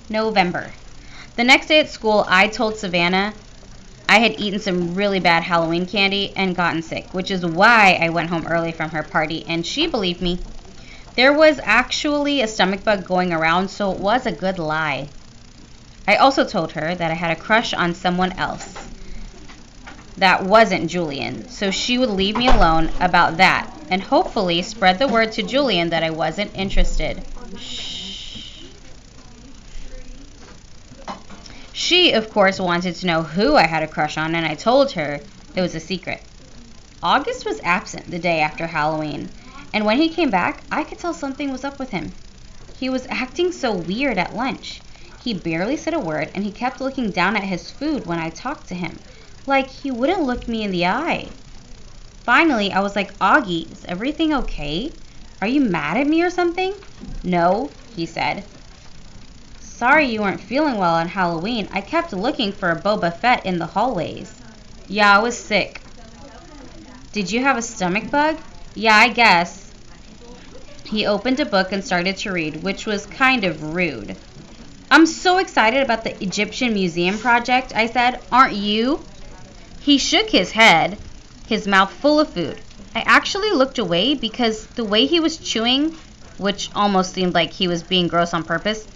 November. The next day at school, I told Savannah I had eaten some really bad Halloween candy and gotten sick, which is why I went home early from her party, and she believed me. There was actually a stomach bug going around, so it was a good lie. I also told her that I had a crush on someone else that wasn't Julian, so she would leave me alone about that and hopefully spread the word to Julian that I wasn't interested. Shh. She, of course, wanted to know who I had a crush on, and I told her it was a secret. August was absent the day after Halloween, and when he came back, I could tell something was up with him. He was acting so weird at lunch. He barely said a word, and he kept looking down at his food when I talked to him, like he wouldn't look me in the eye. Finally, I was like, Augie, is everything okay? Are you mad at me or something? No, he said. Sorry you weren't feeling well on Halloween. I kept looking for a Boba Fett in the hallways. Yeah, I was sick. Did you have a stomach bug? Yeah, I guess. He opened a book and started to read, which was kind of rude. I'm so excited about the Egyptian Museum project, I said. Aren't you? He shook his head, his mouth full of food. I actually looked away because the way he was chewing, which almost seemed like he was being gross on purpose,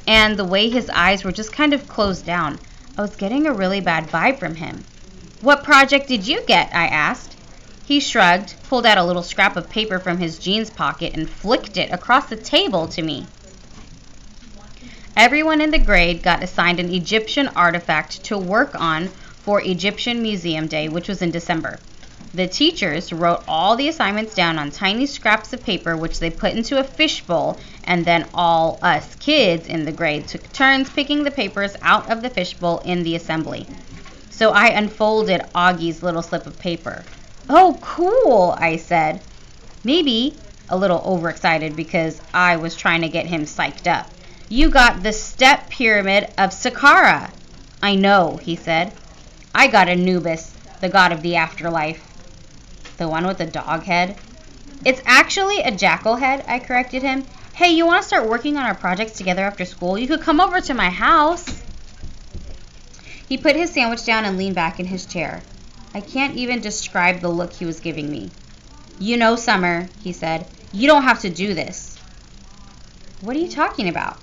and the way his eyes were just kind of closed down, I was getting a really bad vibe from him. What project did you get? I asked. He shrugged, pulled out a little scrap of paper from his jeans pocket, and flicked it across the table to me. Everyone in the grade got assigned an Egyptian artifact to work on for Egyptian Museum Day, which was in December. The teachers wrote all the assignments down on tiny scraps of paper, which they put into a fishbowl, and then all us kids in the grade took turns picking the papers out of the fishbowl in the assembly. So I unfolded Augie's little slip of paper. Oh, cool, I said. Maybe a little overexcited because I was trying to get him psyched up. You got the step pyramid of Saqqara. I know, he said. I got Anubis, the god of the afterlife. The one with the dog head? It's actually a jackal head, I corrected him. Hey, you want to start working on our projects together after school? You could come over to my house. He put his sandwich down and leaned back in his chair. I can't even describe the look he was giving me. You know, Summer, he said, you don't have to do this. What are you talking about?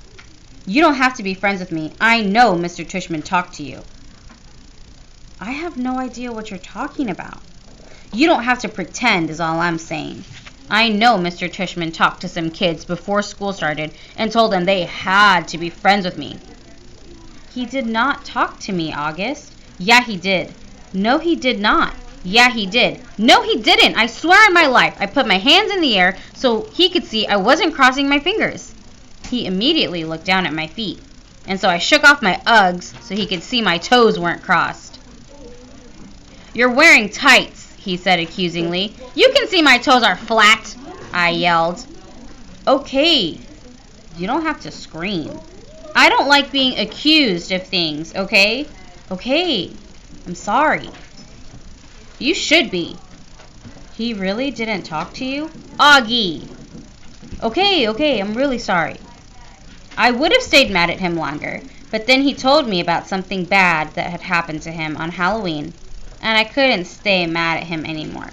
You don't have to be friends with me. I know Mr. Tushman talked to you. I have no idea what you're talking about. You don't have to pretend is all I'm saying. I know Mr. Tushman talked to some kids before school started and told them they had to be friends with me. He did not talk to me, August. Yeah, he did. No, he did not. Yeah, he did. No, he didn't. I swear on my life. I put my hands in the air so he could see I wasn't crossing my fingers. He immediately looked down at my feet, and so I shook off my Uggs so he could see my toes weren't crossed. You're wearing tights, he said accusingly. You can see my toes are flat, I yelled. Okay, you don't have to scream. I don't like being accused of things, okay? Okay, I'm sorry. You should be. He really didn't talk to you? Augie! Okay, I'm really sorry. I would have stayed mad at him longer, but then he told me about something bad that had happened to him on Halloween, and I couldn't stay mad at him anymore.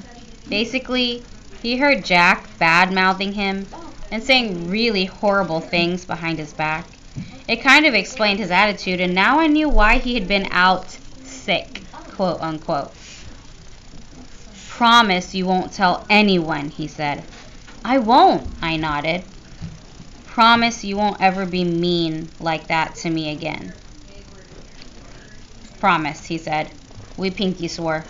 Basically, he heard Jack bad-mouthing him and saying really horrible things behind his back. It kind of explained his attitude, and now I knew why he had been out sick, quote unquote. Promise you won't tell anyone, he said. I won't, I nodded. Promise you won't ever be mean like that to me again. Promise, he said. We pinky swore.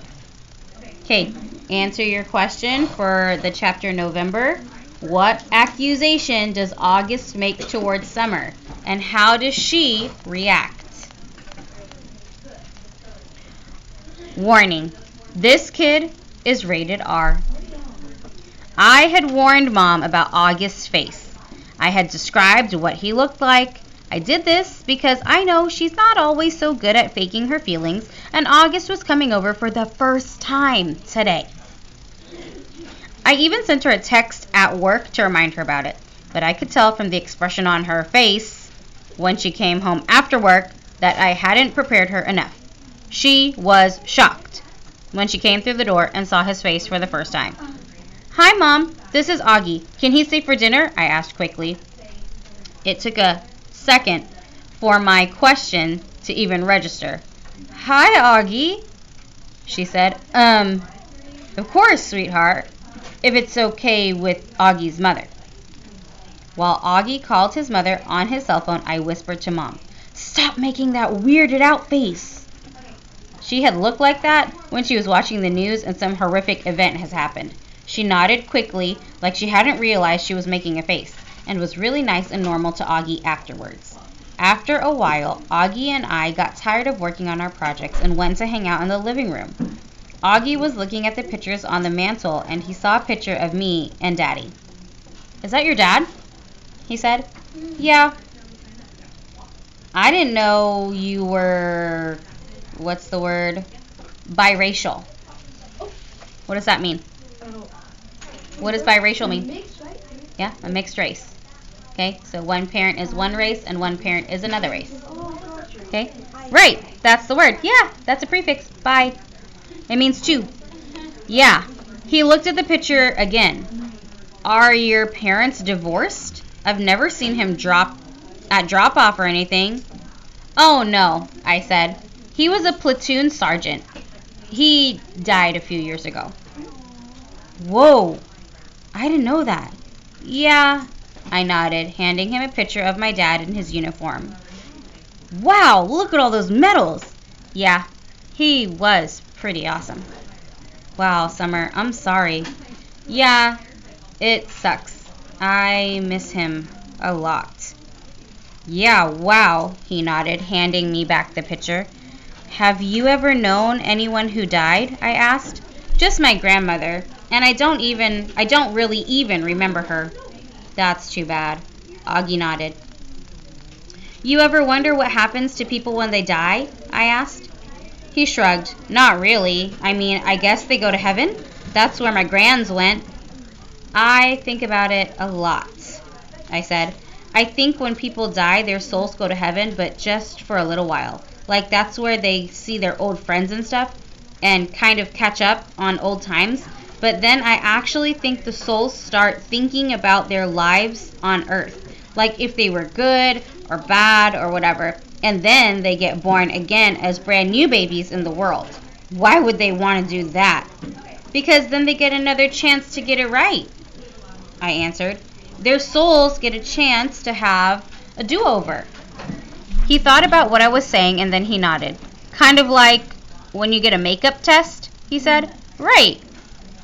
Okay, answer your question for the chapter November. What accusation does August make towards Summer? And how does she react? Warning. This kid is rated R. I had warned Mom about August's face. I had described what he looked like. I did this because I know she's not always so good at faking her feelings, and August was coming over for the first time today. I even sent her a text at work to remind her about it, but I could tell from the expression on her face when she came home after work that I hadn't prepared her enough. She was shocked when she came through the door and saw his face for the first time. "Hi, Mom. This is Augie. Can he stay for dinner?" I asked quickly. It took a second for my question to even register. "Hi, Augie," she said. Of course, sweetheart, if it's okay with Augie's mother." While Augie called his mother on his cell phone, I whispered to Mom, "Stop making that weirded out face." She had looked like that when she was watching the news and some horrific event has happened. She nodded quickly, like she hadn't realized she was making a face, and was really nice and normal to Augie afterwards. After a while, Augie and I got tired of working on our projects and went to hang out in the living room. Augie was looking at the pictures on the mantle, and he saw a picture of me and Daddy. "Is that your dad?" he said. "Yeah." "I didn't know you were, what's the word? Biracial." What does that mean? What does biracial mean? Mixed, right? Yeah, a mixed race. Okay, so one parent is one race and one parent is another race. Okay, right, that's the word. Yeah, that's a prefix. Bi. It means two. Yeah, he looked at the picture again. "Are your parents divorced? I've never seen him drop off or anything." "Oh no," I said. "He was a platoon sergeant. He died a few years ago." "Whoa, I didn't know that." "Yeah," I nodded, handing him a picture of my dad in his uniform. "Wow, look at all those medals." "Yeah, he was pretty awesome." "Wow, Summer, I'm sorry." "Yeah, it sucks. I miss him a lot." "Yeah, wow," he nodded, handing me back the picture. "Have you ever known anyone who died?" I asked. "Just my grandmother, and I don't really even remember her." "That's too bad." Augie nodded. "You ever wonder what happens to people when they die?" I asked. He shrugged. "Not really. I mean, I guess they go to heaven. That's where my grands went." "I think about it a lot," I said. "I think when people die, their souls go to heaven, but just for a little while. Like that's where they see their old friends and stuff and kind of catch up on old times. But then I actually think the souls start thinking about their lives on earth, like if they were good or bad or whatever, and then they get born again as brand new babies in the world." "Why would they want to do that?" "Because then they get another chance to get it right," I answered. "Their souls get a chance to have a do-over." He thought about what I was saying and then he nodded. "Kind of like when you get a makeup test," he said. "Right.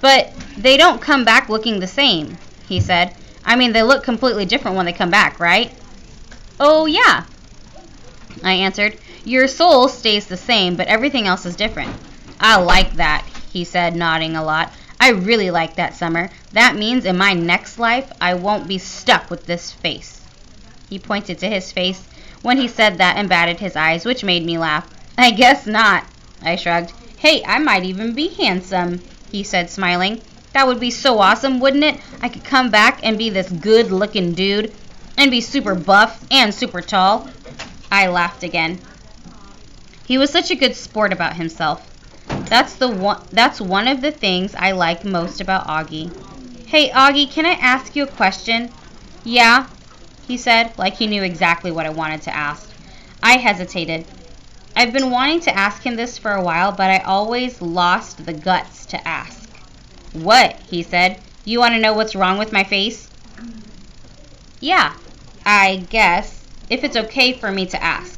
But they don't come back looking the same," he said. "I mean, they look completely different when they come back, right?" "Oh, yeah," I answered. "Your soul stays the same, but everything else is different." "I like that," he said, nodding a lot. "I really like that, Summer. That means in my next life, I won't be stuck with this face." He pointed to his face when he said that and batted his eyes, which made me laugh. "I guess not," I shrugged. "Hey, I might even be handsome," he said, smiling. "That would be so awesome, wouldn't it? I could come back and be this good-looking dude and be super buff and super tall." I laughed again. He was such a good sport about himself. That's one of the things I like most about Augie. "Hey, Augie, can I ask you a question?" "Yeah," he said, like he knew exactly what I wanted to ask. I hesitated. I've been wanting to ask him this for a while, but I always lost the guts to ask. "What?" he said. "You want to know what's wrong with my face?" "Yeah, I guess, if it's okay for me to ask."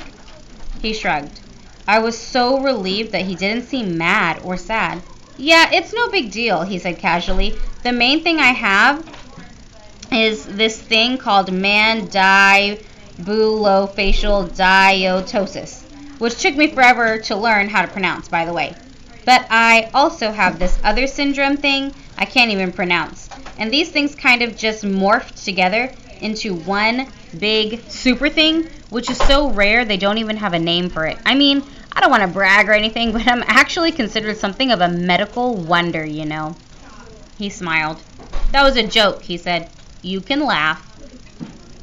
He shrugged. I was so relieved that he didn't seem mad or sad. "Yeah, it's no big deal," he said casually. "The main thing I have is this thing called mandibulofacial dysostosis, which took me forever to learn how to pronounce, by the way. But I also have this other syndrome thing I can't even pronounce. And these things kind of just morphed together into one big super thing, which is so rare they don't even have a name for it. I mean, I don't want to brag or anything, but I'm actually considered something of a medical wonder, you know." He smiled. "That was a joke," he said. "You can laugh."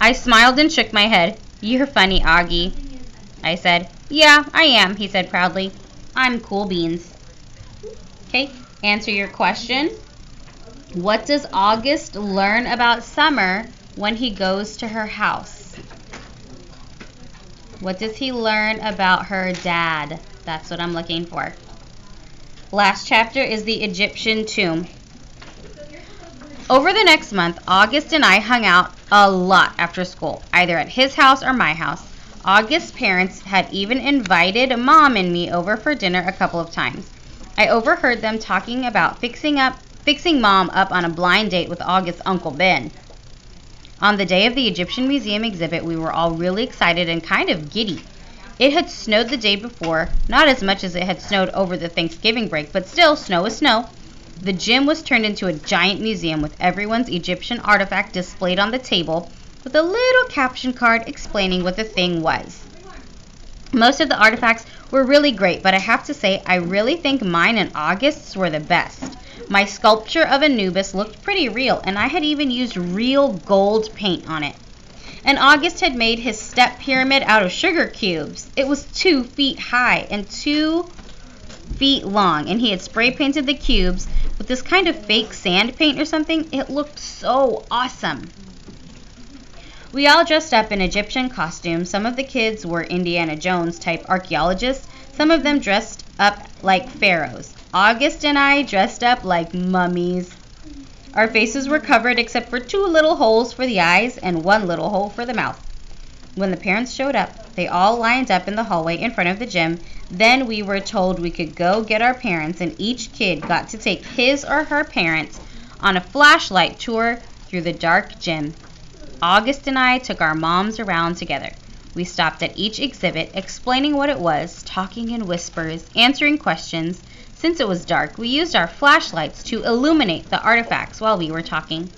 I smiled and shook my head. You're funny, Augie, I said. Yeah, I am, he said proudly. I'm cool beans. Okay, answer your question. What does August learn about Summer when he goes to her house? What does he learn about her dad? That's what I'm looking for. Last chapter is the Egyptian tomb. Over the next month, August and I hung out a lot after school, either at his house or my house. August's parents had even invited Mom and me over for dinner a couple of times. I overheard them talking about fixing Mom up on a blind date with August's Uncle Ben. On the day of the Egyptian Museum exhibit, we were all really excited and kind of giddy. It had snowed the day before, not as much as it had snowed over the Thanksgiving break, but still, snow is snow. The gym was turned into a giant museum with everyone's Egyptian artifact displayed on the table with a little caption card explaining what the thing was. Most of the artifacts were really great, but I have to say I really think mine and August's were the best. My sculpture of Anubis looked pretty real, and I had even used real gold paint on it. And August had made his step pyramid out of sugar cubes. It was 2 feet high and 2 feet long, and he had spray painted the cubes with this kind of fake sand paint or something. It looked so awesome. We all dressed up in Egyptian costumes. Some of the kids were Indiana Jones type archaeologists. Some of them dressed up like pharaohs. August and I dressed up like mummies. Our faces were covered except for 2 little holes for the eyes and 1 little hole for the mouth. When the parents showed up, they all lined up in the hallway in front of the gym. Then we were told we could go get our parents, and each kid got to take his or her parents on a flashlight tour through the dark gym. August and I took our moms around together. We stopped at each exhibit, explaining what it was, talking in whispers, answering questions. Since it was dark, we used our flashlights to illuminate the artifacts while we were talking.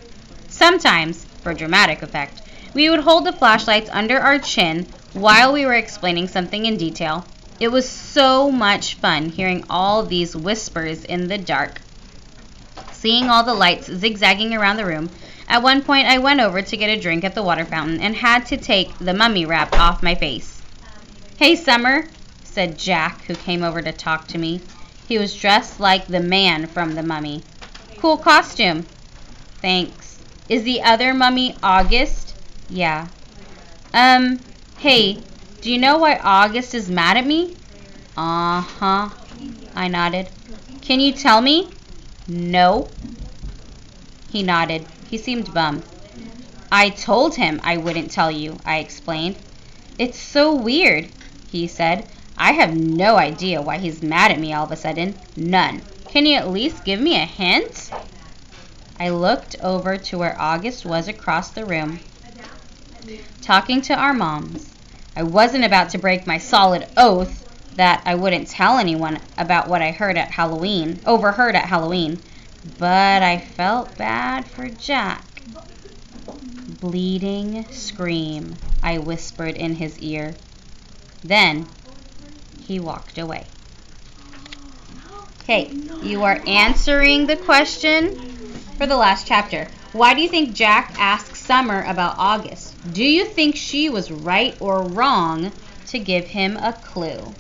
Sometimes, for dramatic effect, we would hold the flashlights under our chin while we were explaining something in detail. It was so much fun hearing all these whispers in the dark, seeing all the lights zigzagging around the room. At one point, I went over to get a drink at the water fountain and had to take the mummy wrap off my face. "Hey, Summer," said Jack, who came over to talk to me. He was dressed like the man from The Mummy. "Cool costume." "Thanks. Is the other mummy August?" "Yeah." Hey, do you know why August is mad at me?" "Uh-huh," I nodded. "Can you tell me?" "No." He nodded. He seemed bummed. "I told him I wouldn't tell you," I explained. "It's so weird," he said. "I have no idea why he's mad at me all of a sudden. None. Can you at least give me a hint?" I looked over to where August was across the room, talking to our moms. I wasn't about to break my solid oath that I wouldn't tell anyone about what I overheard at Halloween, but I felt bad for Jack. "Bleeding scream," I whispered in his ear. Then he walked away. Okay, you are answering the question for the last chapter. Why do you think Jack asked Summer about August? Do you think she was right or wrong to give him a clue?